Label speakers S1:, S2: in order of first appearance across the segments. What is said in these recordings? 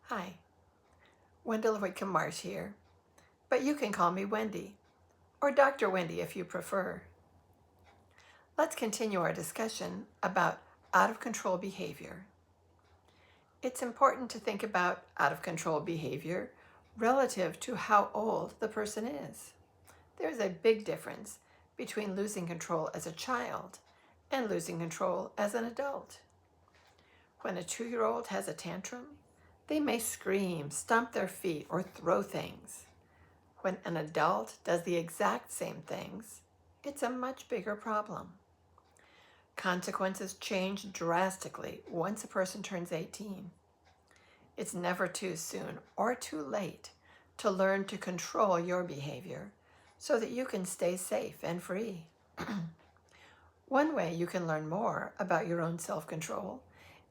S1: Hi, Wendy Marsh here, but you can call me Wendy, or Dr. Wendy if you prefer. Let's continue our discussion about out-of-control behavior. It's important to think about out-of-control behavior relative to how old the person is. There's a big difference between losing control as a child and losing control as an adult. When a 2-year-old has a tantrum, they may scream, stomp their feet, or throw things. When an adult does the exact same things, it's a much bigger problem. Consequences change drastically once a person turns 18. It's never too soon or too late to learn to control your behavior so that you can stay safe and free. One way you can learn more about your own self-control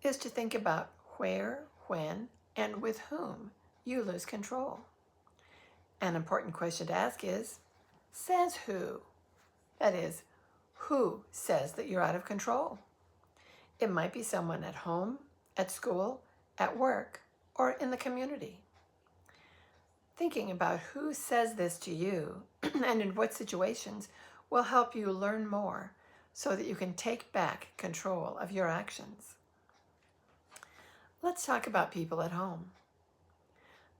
S1: is to think about where, when, and with whom you lose control. An important question to ask is, says who? That is, who says that you're out of control? It might be someone at home, at school, at work, or in the community. Thinking about who says this to you and in what situations will help you learn more so that you can take back control of your actions. Let's talk about people at home.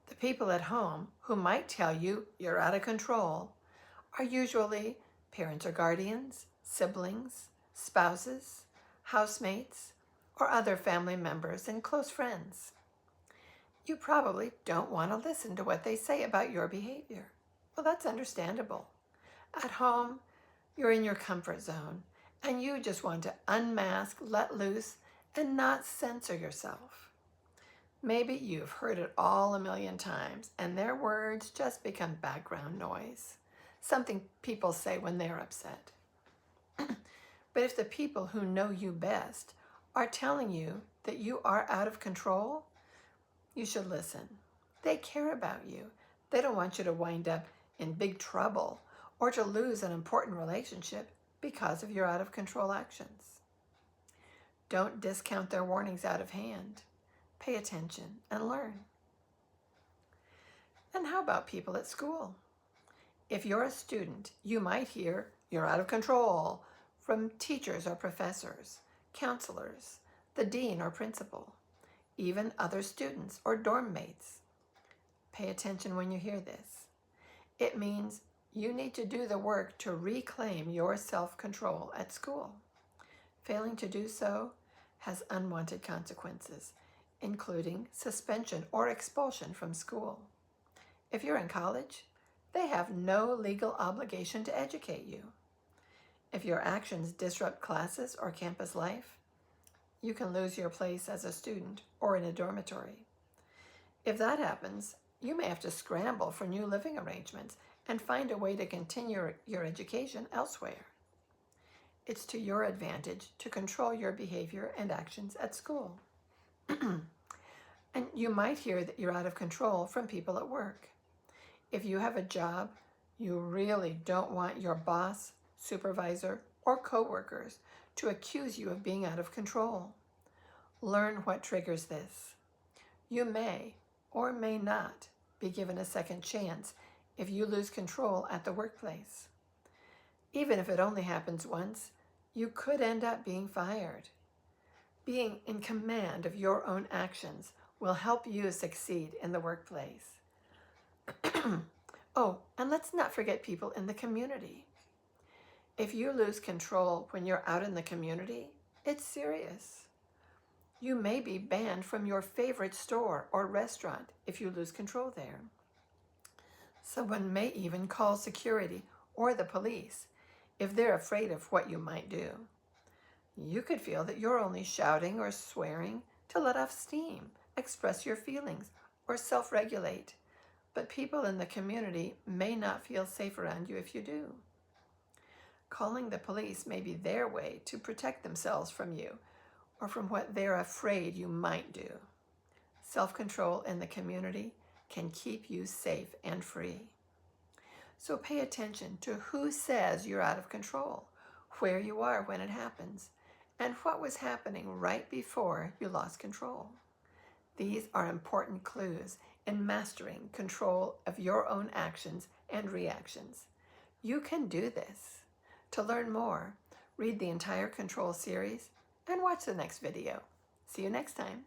S1: The people at home who might tell you you're out of control are usually parents or guardians, siblings, spouses, housemates, or other family members and close friends. You probably don't want to listen to what they say about your behavior. Well, that's understandable. At home, you're in your comfort zone, and you just want to unmask, let loose, and not censor yourself. Maybe you've heard it all a million times, and their words just become background noise, something people say when they're upset. But if the people who know you best are telling you that you are out of control, you should listen. They care about you. They don't want you to wind up in big trouble or to lose an important relationship because of your out of control actions. Don't discount their warnings out of hand. Pay attention and learn. And how about people at school? If you're a student, you might hear you're out of control from teachers or professors, counselors, the dean or principal, even other students or dorm mates. Pay attention when you hear this. It means you need to do the work to reclaim your self-control at school. Failing to do so has unwanted consequences, including suspension or expulsion from school. If you're in college, they have no legal obligation to educate you. If your actions disrupt classes or campus life, you can lose your place as a student or in a dormitory. If that happens, you may have to scramble for new living arrangements and find a way to continue your education elsewhere. It's to your advantage to control your behavior and actions at school. And you might hear that you're out of control from people at work. If you have a job, you really don't want your boss, supervisor, or coworkers to accuse you of being out of control. Learn what triggers this. You may or may not be given a second chance if you lose control at the workplace. Even if it only happens once, you could end up being fired. Being in command of your own actions will help you succeed in the workplace. Oh, and let's not forget people in the community. If you lose control when you're out in the community, it's serious. You may be banned from your favorite store or restaurant if you lose control there. Someone may even call security or the police if they're afraid of what you might do. You could feel that you're only shouting or swearing to let off steam, express your feelings, or self-regulate, but people in the community may not feel safe around you if you do. Calling the police may be their way to protect themselves from you or from what they're afraid you might do. Self-control in the community can keep you safe and free. So pay attention to who says you're out of control, where you are when it happens, and what was happening right before you lost control. These are important clues in mastering control of your own actions and reactions. You can do this. To learn more, read the entire control series and watch the next video. See you next time.